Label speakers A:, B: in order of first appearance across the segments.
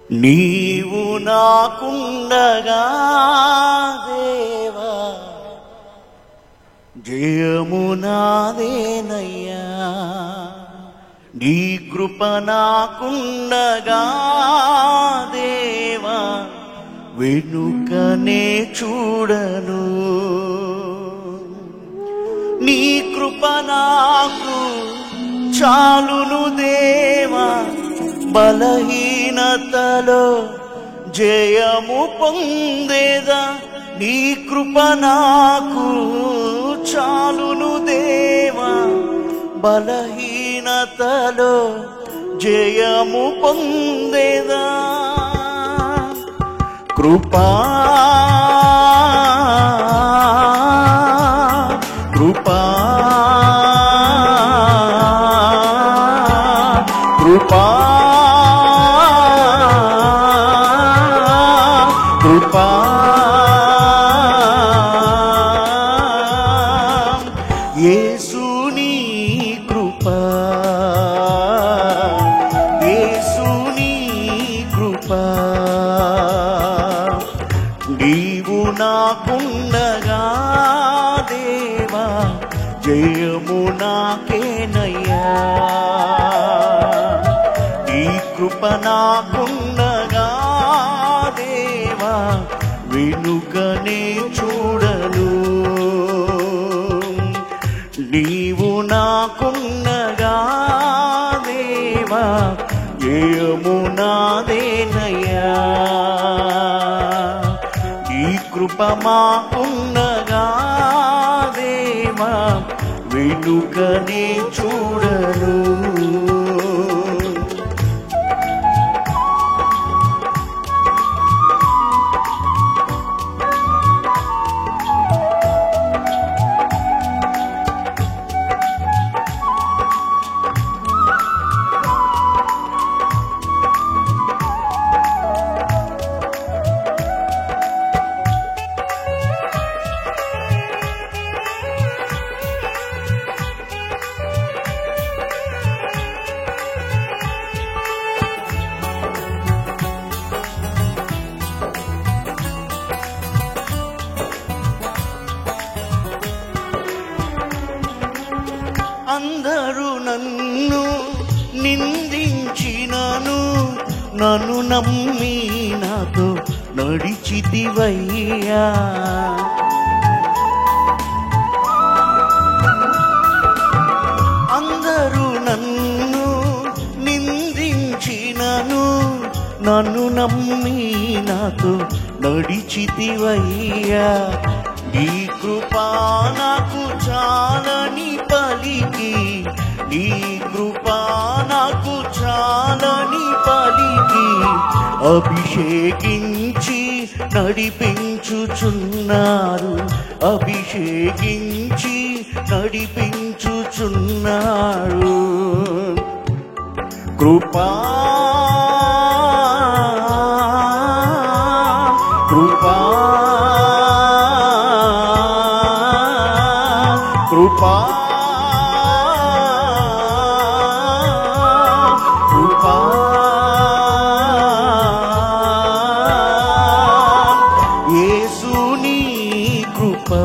A: నీవు నాకుండగా దేవా జయము నాదేనయ్యా, నీ కృప నాకుండగా దేవా వెనుకనే చూడను. నీ కృప నాకు చాలును దేవా, బలహీనతలో జయము పొందేదా. నీ కృప నాకు చాలును దేవా, బలహీనతలో జయము పొందేదా. కృపా కృపా కృపా కృపా యేసు నీ కృపా, యేసు నీ కృపా. నీవు నాకుండగా దేవా జయము నాకేనయ్యా, నీ కృప నాకుండగా దేవా వెనుకనే చూడను. నీవు నాకుండగా దేవా జయము నాదేనయ్యా, నీ కృప మాకుండగా దేవా వెనుకనే చూడను. అందరూ నన్ను నిందించినను, నన్ను నమ్మి నాతో నడిచితివయ్యా. అందరూ నన్ను నిందించినను, నన్ను నమ్మి నాతో నడిచితివయ్యా. నీ కృపా నాకు చాలని పలికి, నీ కృపా నాకు చాలని పలికి అభిషేకించి నడిపించుచున్నారు, అభిషేకించి నడిపించుచున్నారు. కృపా కృపా కృపా కృపా యేసు నీ కృపా,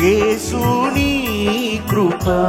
A: యేసు నీ కృపా.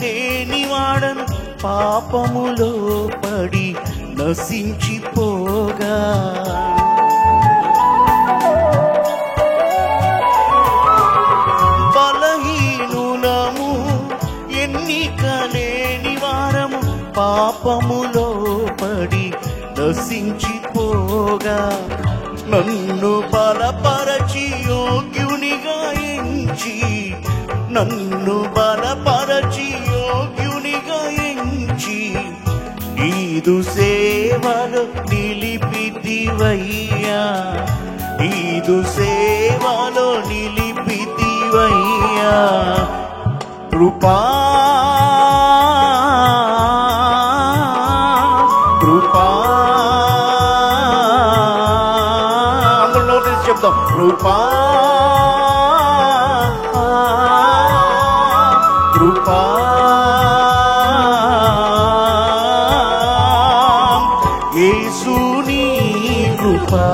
A: లేనివాడను పాపములో పడి నశించిపోగా, నశించిపోగా నన్ను బలపరచి యోగ్యునిగా ఎంచి, నన్ను బలపరచి యోగ్యునిగా ఎంచి, నీదు సేవలో నిలిపితివయ్యా, నీదు సేవలో నిలిపితివయ్యా. కృపా కృపా అందులో చెప్తాం. కృపా కృపా యేసుని కృపా,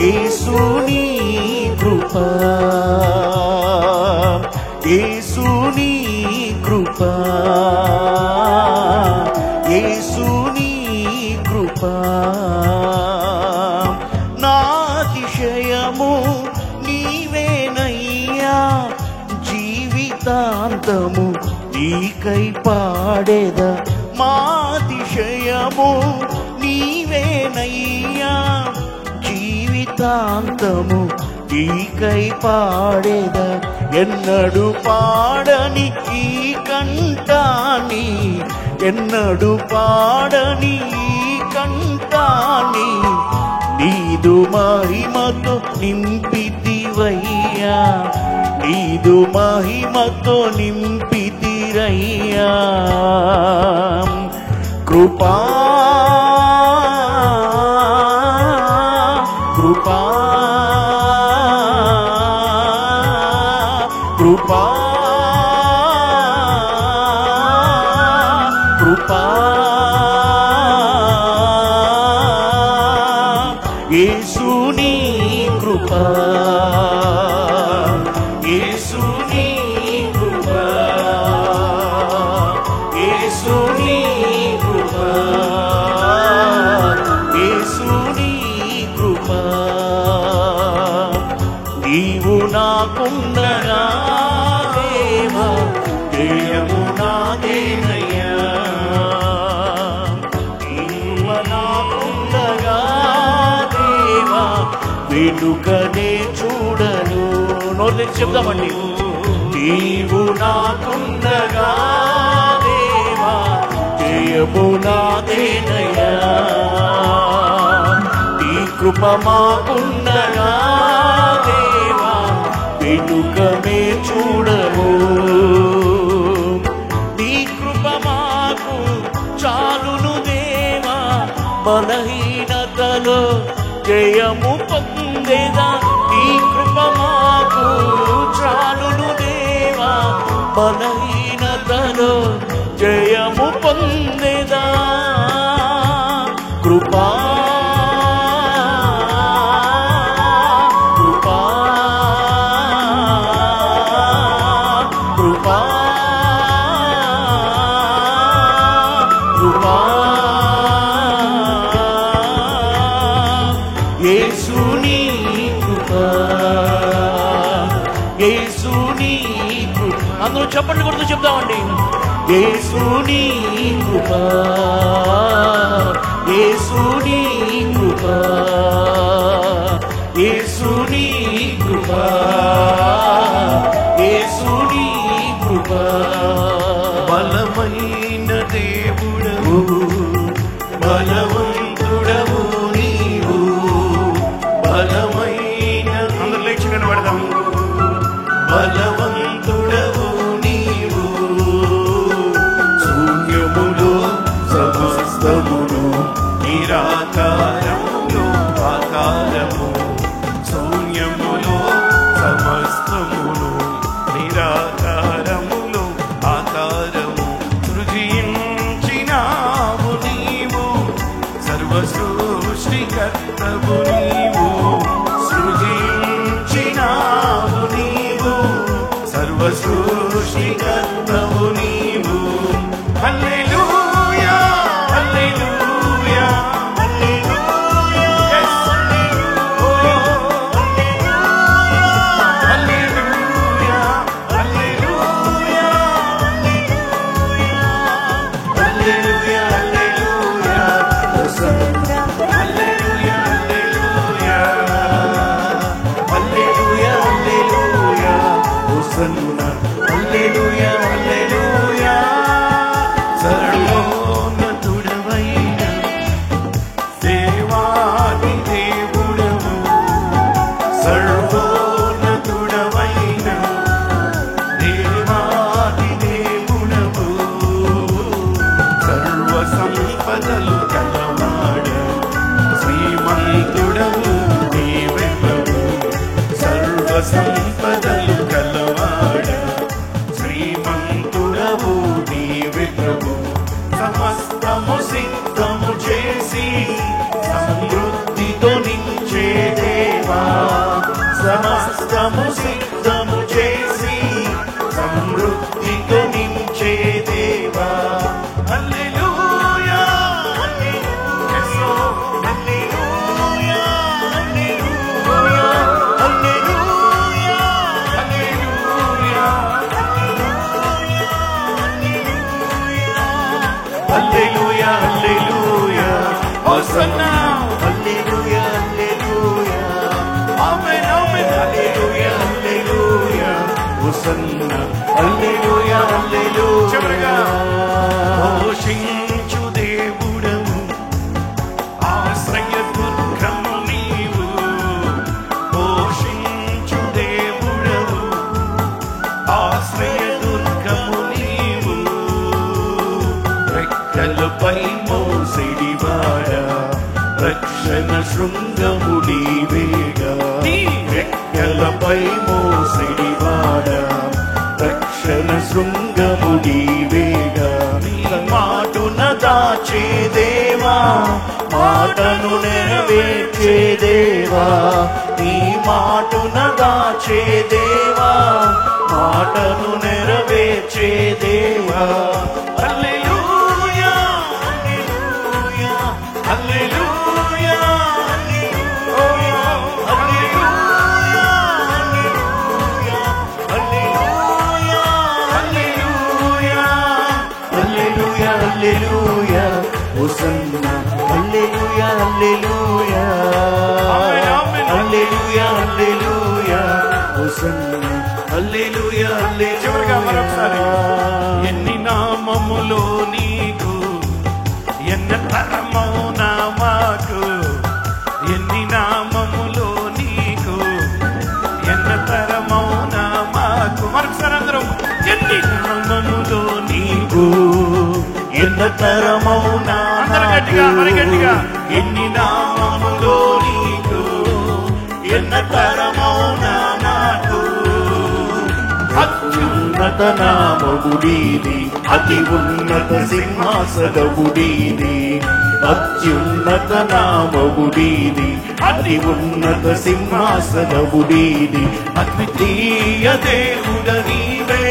A: యేసుని కృపా, యేసుని కృపా, యేసుని కృపా. నా అతిశయము నీవేనయ్యా, జీవితాంతము నీకై పాడేద. మా అతిశయము నీవేనయ్యా, జీవితాంతము నీకై పాడేద. ఎన్నడు పాడని ఈ కంఠాన్ని, ఎన్నడు పాడని ఈ కంఠాన్ని, నీదు మహిమతో నింపితివయ్యా, నీదు మహిమతో నింపితిరయ్యా. కృపా కృపా కృపా కృపా యేసుని కృపా, యేసుని కృపా, యేసుని కృపా, యేసుని కృపా. నీవు నాకుండగా దేవా, జయము నాదేనయ్యా. నీవు నాకుండగా దేవా, వెనుకనే చూడను. నోరు చెప్దామండి. నీవు నాకుండగా దేవా, జయము నాదేనయ్యా. నీ కృప మాకుండగా దేవా, వెనుకనే చూడము. నీ కృప మాకు చాలును దేవా, బలహీనతలో జయము పొందేదా. నీ కృప మాకు చాలును దేవా, బలహీనతలో జయము పొందేదా. కృపా కృపా కృపా కృపా యేసుని కృపా, యేసుని కృపా. అందరూ చప్పట్లు కొడుతూ చెప్తామండి. యేసుని కృపా, యేసుని కృపా, యేసుని కృపా, యేసుని కృపా. బలమైన దేవుడవు, బలవంతుడవు నీవు, బలమైన అందరూ లేచి కనబడదాం. బలవంతుడవు నీవు, శూన్యములో సమస్తమును, నిరాకారములో ఆకారము. శూన్యములో సమస్తమును, నిరాకారములో ఆకారము. సృజించినావు నీవు, సర్వ సృష్టికర్తవు నీవు. సృజించినావు నీవు, సర్వ సృష్టికర్తవు నీవు. హల్లెలూయా హల్లెలూయా హల్లెలూయా. yes హల్లెలూయా హల్లెలూయా హల్లెలూయా హల్లెలూయా దేవాది దేవుడవు సర్వోన్నతుడవైన దేవాది దేవుడవు సర్వ సంపదలు కలవాడ శ్రీమంతుడవు నీవే ప్రభు సర్వ సంపదలు కలవాడ శ్రీమంతుడవు నీవే ప్రభు సమస్తము సిద్ధము చేసి సమృద్ధితో నించే దేవా సమస్తము సిద్ధము చేసి సమృద్ధితో నించే దేవా హల్లెలూయా హల్లెలూయా హల్లెలూయా హల్లెలూయా హల్లెలూయా హల్లెలూయా హల్లెలూయా హోసన్నా హల్లెలూయా హల్లెలూయా ఆమేన్ ఆమేన్ హల్లెలూయా హల్లెలూయా హోసన్నా హల్లెలూయా హల్లెలూయా చివరగా ఘోషించు దేవుడవు ఆశ్రయ దుర్గము నీవు ఘోషించు దేవుడవు ఆశ్రయ దుర్గము నీవు రెక్కలపై మోసిడివాడ రక్షణ శృంగము నీవేగా రెక్కలపై మోసిడివాడ రక్షణ శృంగము నీవేగా మాటున దాచే దేవా మాటను నెరవేర్చే దేవా నీ మాటున దాచే దేవా మాటను నెరవేర్చే దేవా హల్లెలూయా హల్లెలూయా హల్లెలూయా హల్లెలూయా హల్లెలూయా హల్లెలూయా హల్లెలూయా హల్లెలూయా హోసన్నా హల్లెలూయా హల్లెలూయా హల్లెలూయా హల్లెలూయా హోసన్నా హల్లెలూయా హల్లెలూయా చివరిగా మరొకసారి ఎన్ని నామములో నీకు ఎన్న తరమో నామాకు ఎన్ని నామములో నీకు ఎన్న తరమో నామాకు మరొకసారి అందరం ఎన్ని నామములో నీకు ఎన్న తరమో నామాకు ఎన్ని నామములో నీకు ఎన్న తరమో నామాకు అత్యున్నత నామముడీది అతి ఉన్నత సింహాసనముడీది అత్యున్నత నామముడీది అతి ఉన్నత సింహాసనముడీది అద్వితీయ దేవుడ నీవే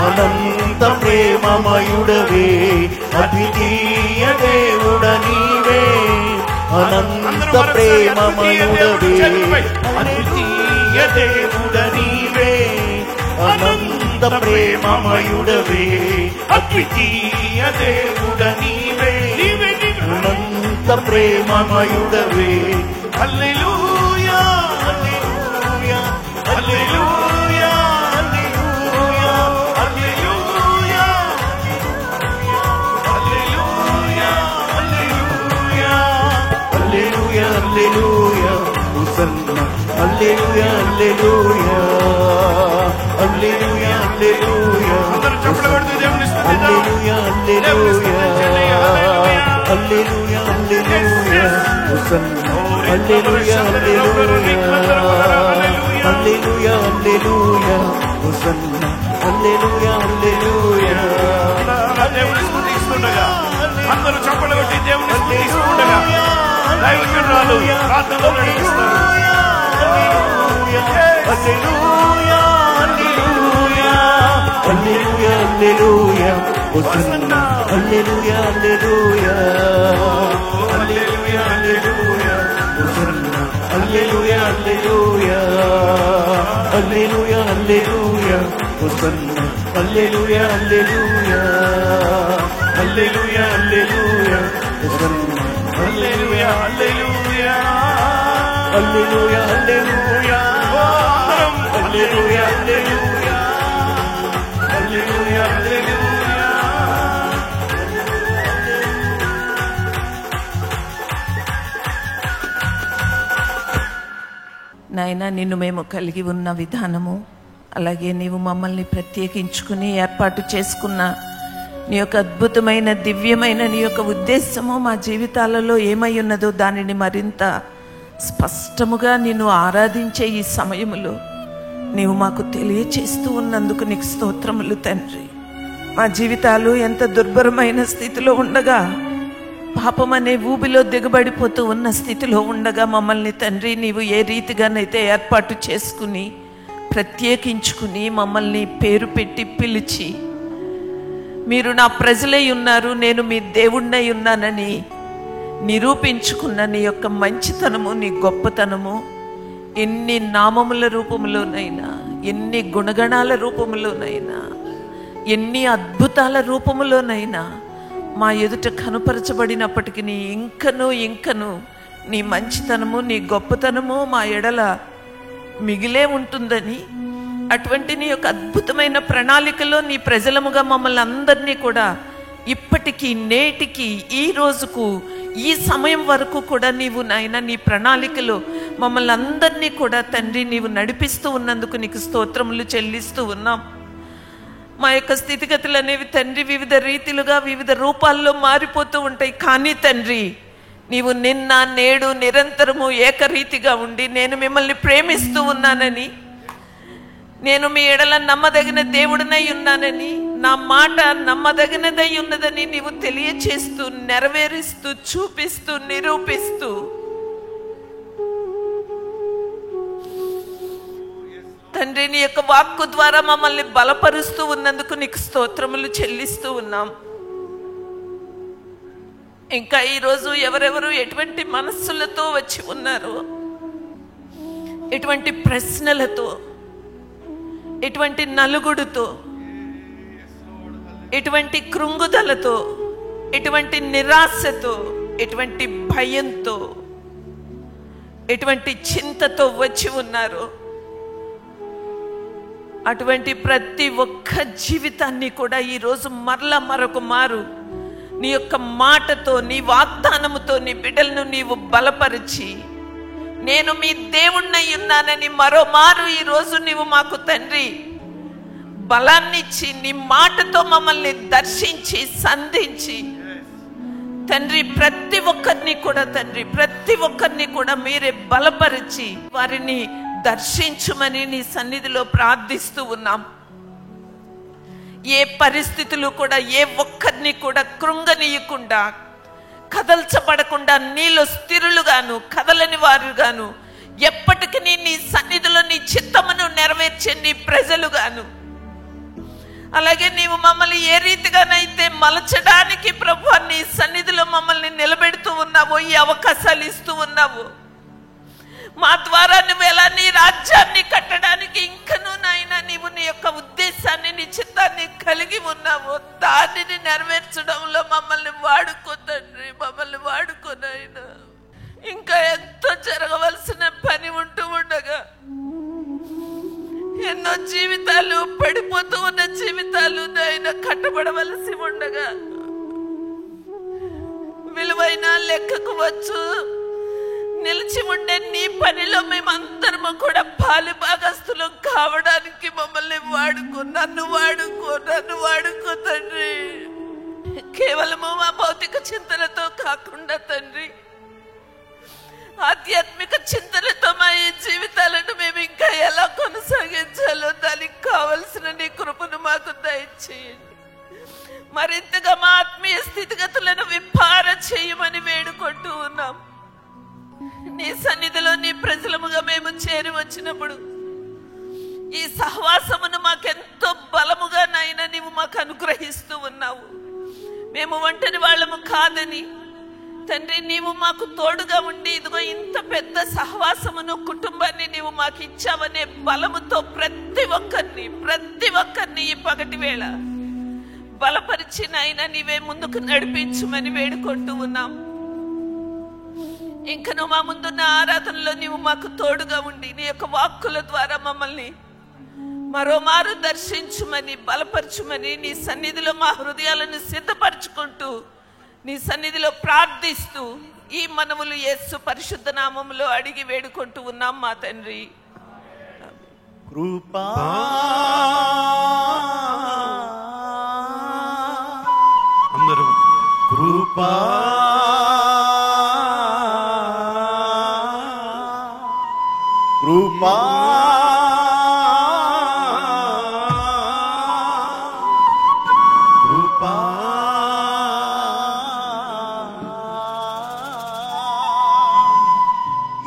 A: అనంత ప్రేమమయుడవే అద్వితీయ దేవుడ నీవే అనంత ప్రేమమయుడవే అద్వితీయ దేవుడ నీవే అనంత ప్రేమమయుడవే అద్వితీయ దేవుడ నీవే అనంత ప్రేమమయుడవే హల్లెలూయా హల్లెలూయా హల్లెలూయా హల్లెలూయా హల్లెలూయా హల్లెలూయా హల్లెలూయా హల్లెలూయా హోసన్నా హల్లెలూయా హల్లెలూయా హల్లెలూయా హల్లెలూయా అందరూ చప్పట్లు కొడుతూ దేవుని స్తుతిద్దాం హల్లెలూయా హల్లెలూయా హల్లెలూయా హల్లెలూయా హోసన్నా హల్లెలూయా హల్లెలూయా హల్లెలూయా హల్లెలూయా హోసన్నా హల్లెలూయా హల్లెలూయా దేవుని స్తుతిస్తుండగా అందరూ చప్పట్లు కొట్టి దేవుని స్తుతిస్తుండగా దైవజనులు ప్రార్థనలో నడిపిస్తారు హల్లెలూయా హల్లెలూయా హల్లెలూయా హల్లెలూయా హోసన్నా హల్లెలూయా హల్లెలూయా హల్లెలూయా హల్లెలూయా హోసన్నా హల్లెలూయా హల్లెలూయా హల్లెలూయా హల్లెలూయా హోసన్నా హల్లెలూయా హల్లెలూయా హల్లెలూయా హల్లెలూయా హోసన్నా హల్లెలూయా హల్లెలూయా హల్లెలూయా హల్లెలూయా హల్లెలూయా హల్లెలూయా హల్లెలూయా హల్లెలూయా
B: నాయనా, నిన్ను మేము కలిగి ఉన్న విధానము, అలాగే నీవు మమ్మల్ని ప్రత్యేకించుకుని ఏర్పాటు చేసుకున్న నీ యొక్క అద్భుతమైన దివ్యమైన నీ యొక్క ఉద్దేశము మా జీవితాలలో ఏమై ఉన్నదో దానిని మరింత స్పష్టముగా నిన్ను ఆరాధించే ఈ సమయములో నీవు మాకు తెలియచేస్తూ ఉన్నందుకు నీకు స్తోత్రములు తండ్రి. మా జీవితాలు ఎంత దుర్భరమైన స్థితిలో ఉండగా, పాపం అనే ఊబిలో దిగబడిపోతూ ఉన్న స్థితిలో ఉండగా మమ్మల్ని తండ్రి నీవు ఏ రీతిగానైతే ఏర్పాటు చేసుకుని ప్రత్యేకించుకుని మమ్మల్ని పేరు పెట్టి పిలిచి, మీరు నా ప్రజలై ఉన్నారు, నేను మీ దేవుణ్ణై ఉన్నానని నిరూపించుకున్న నీ యొక్క మంచితనము, నీ గొప్పతనము ఎన్ని నామముల రూపములోనైనా, ఎన్ని గుణగణాల రూపములోనైనా, ఎన్ని అద్భుతాల రూపములోనైనా మా ఎదుట కనుపరచబడినప్పటికీ ఇంకను నీ మంచితనము, నీ గొప్పతనము మా ఎడల మిగిలే ఉంటుందని, అటువంటి నీ యొక్క అద్భుతమైన ప్రణాళికలో నీ ప్రజలముగా మమ్మల్ని అందరినీ కూడా ఇప్పటికీ, నేటికి, ఈ రోజుకు, ఈ సమయం వరకు కూడా నీవు నాయన నీ ప్రణాళికలో మమ్మల్ని అందరినీ కూడా తండ్రి నీవు నడిపిస్తూ ఉన్నందుకు నీకు స్తోత్రములు చెల్లిస్తూ ఉన్నాం. మా యొక్క స్థితిగతులు అనేవి తండ్రి వివిధ రీతిలుగా, వివిధ రూపాల్లో మారిపోతూ ఉంటాయి. కానీ తండ్రి నీవు నిన్న, నేడు, నిరంతరము ఏకరీతిగా ఉండి, నేను మిమ్మల్ని ప్రేమిస్తూ ఉన్నానని, నేను మీ ఎడల నమ్మదగిన దేవుడినై ఉన్నానని, నా మాట నమ్మదగినదై ఉన్నదని నీవు తెలియచేస్తూ, నెరవేరుస్తూ, చూపిస్తూ, నిరూపిస్తూ తండ్రి నీ యొక్క వాక్కు ద్వారా మమ్మల్ని బలపరుస్తూ ఉన్నందుకు నీకు స్తోత్రములు చెల్లిస్తూ ఉన్నాం. ఇంకా ఈరోజు ఎవరెవరు ఎటువంటి మనస్సులతో వచ్చి ఉన్నారో, ఎటువంటి ప్రశ్నలతో, ఎటువంటి నలుగుడుతో, ఎటువంటి కృంగుదలతో, ఎటువంటి నిరాశతో, ఎటువంటి భయంతో, ఎటువంటి చింతతో వచ్చి ఉన్నారు, అటువంటి ప్రతి ఒక్క జీవితాన్ని కూడా ఈరోజు మరొక మారు నీ యొక్క మాటతో, నీ వాగ్దానముతో నీ బిడ్డలను నీవు బలపరిచి, నేను మీ దేవుణ్ణై ఉన్నానని మరో మారు ఈరోజు నీవు మాకు తండ్రి బలాన్నిచ్చి, నీ మాటతో మమ్మల్ని దర్శించి, సంధించి తండ్రి ప్రతి ఒక్కరిని కూడా మీరే బలపరిచి వారిని దర్శించుమని నీ సన్నిధిలో ప్రార్థిస్తూ ఉన్నాం. ఏ పరిస్థితులు కూడా ఏ ఒక్కరిని కూడా కృంగనీయకుండా, కదల్చబడకుండా నీలో స్థిరులుగాను, కదలని వారుగాను, ఎప్పటికీ నీ సన్నిధిలో నీ చిత్తమును నెరవేర్చే నీ ప్రజలుగాను, అలాగే నీవు మమ్మల్ని ఏ రీతిగానైతే మలచడానికి ప్రభువా నీ సన్నిధిలో మమ్మల్ని నిలబెడుతూ ఉన్నావో, ఈ అవకాశాలు ఇస్తూ ఉన్నావు, మా ద్వారా నువ్వు ఎలా నీ రాజ్యాన్ని కట్టడానికి ఇంకనూ నాయన నీవు నీ యొక్క ఉద్దేశాన్ని, నీ చిత్తాన్ని కలిగి ఉన్నావు. దానిని నెరవేర్చడంలో మమ్మల్ని వాడుకో తండ్రి, మమ్మల్ని వాడుకో నాయన. ఇంకా ఎంతో జరగవలసిన పని ఉంటూ ఉండగా, ఎన్నో జీవితాలు, పడిపోతూ ఉన్న జీవితాలు నాయన కట్టబడవలసి ఉండగా, విలువైన లెక్కకు వచ్చు నిలిచి ఉండే నీ పనిలో మేమందరము కూడా పాలుభాగస్తులు కావడానికి మమ్మల్ని వాడుకో, నన్ను వాడుకో తండ్రి. కేవలము మా భౌతిక చింతనతో కాకుండా తండ్రి, ఆధ్యాత్మిక చింతనతో మా ఈ జీవితాలను మేము ఇంకా ఎలా కొనసాగించాలో దానికి కావలసిన నీ కృపను మాకు దయచేయండి. మరింతగా మా ఆత్మీయ స్థితిగతులను విప్పార చేయమని వేడుకుంటూ ఉన్నాం. నీ సన్నిధిలో నీ ప్రజలముగా మేము చేరి వచ్చినప్పుడు ఈ సహవాసమును మాకెంతో బలముగా నాయన నీవు మాకు అనుగ్రహిస్తూ ఉన్నావు. మేము ఒంటరి వాళ్ళము కాదని తండ్రి నీవు మాకు తోడుగా ఉండి ఇదిగో ఇంత పెద్ద సహవాసమును, కుటుంబాన్ని నీవు మాకు ఇచ్చావనే బలముతో ప్రతి ఒక్కరిని ఈ పగటి వేళ బలపరిచి నాయన నీవే ముందుకు నడిపించుమని వేడుకుంటూ ఉన్నాం. ఇంకను మా ముందున్న ఆరాధనలో నీవు మాకు తోడుగా ఉండి నీ యొక్క వాక్కుల ద్వారా మమ్మల్ని మరోమారు దర్శించుమని, బలపరచుమని నీ సన్నిధిలో మా హృదయాలను సిద్ధపరచుకుంటూ నీ సన్నిధిలో ప్రార్థిస్తూ ఈ మనవులు యేసు పరిశుద్ధ నామములో అడిగి వేడుకుంటూ ఉన్నాం మా తండ్రి.
C: కృపా
A: అందరూ
C: కృపా కృపా కృపా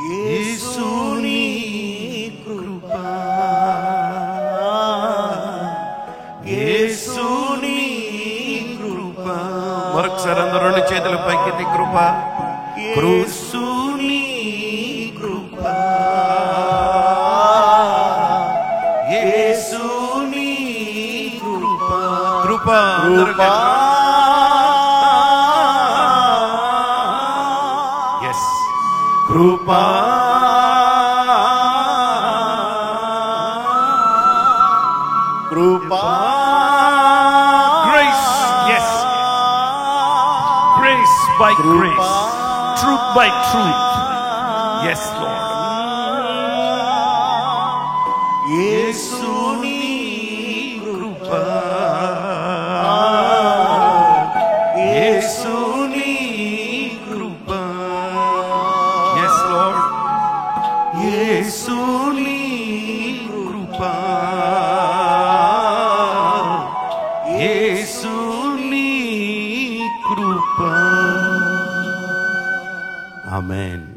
C: యేసుని కృపా యేసుని కృపా.
A: మరొకసారి అందరూ రెండు చేతులు పైకి కృప
C: యేసుని కృపా యేసుని కృపా
A: కృప
C: కృపా
A: ఎస్
C: కృపా కృపా
A: grace as grace by grace truth by truth as Lord
C: యేసుని కృపా యేసుని కృపా
A: ఎస్ లార్డ్
C: యేసుని కృపా యేసుని కృపా. ఆమేన్.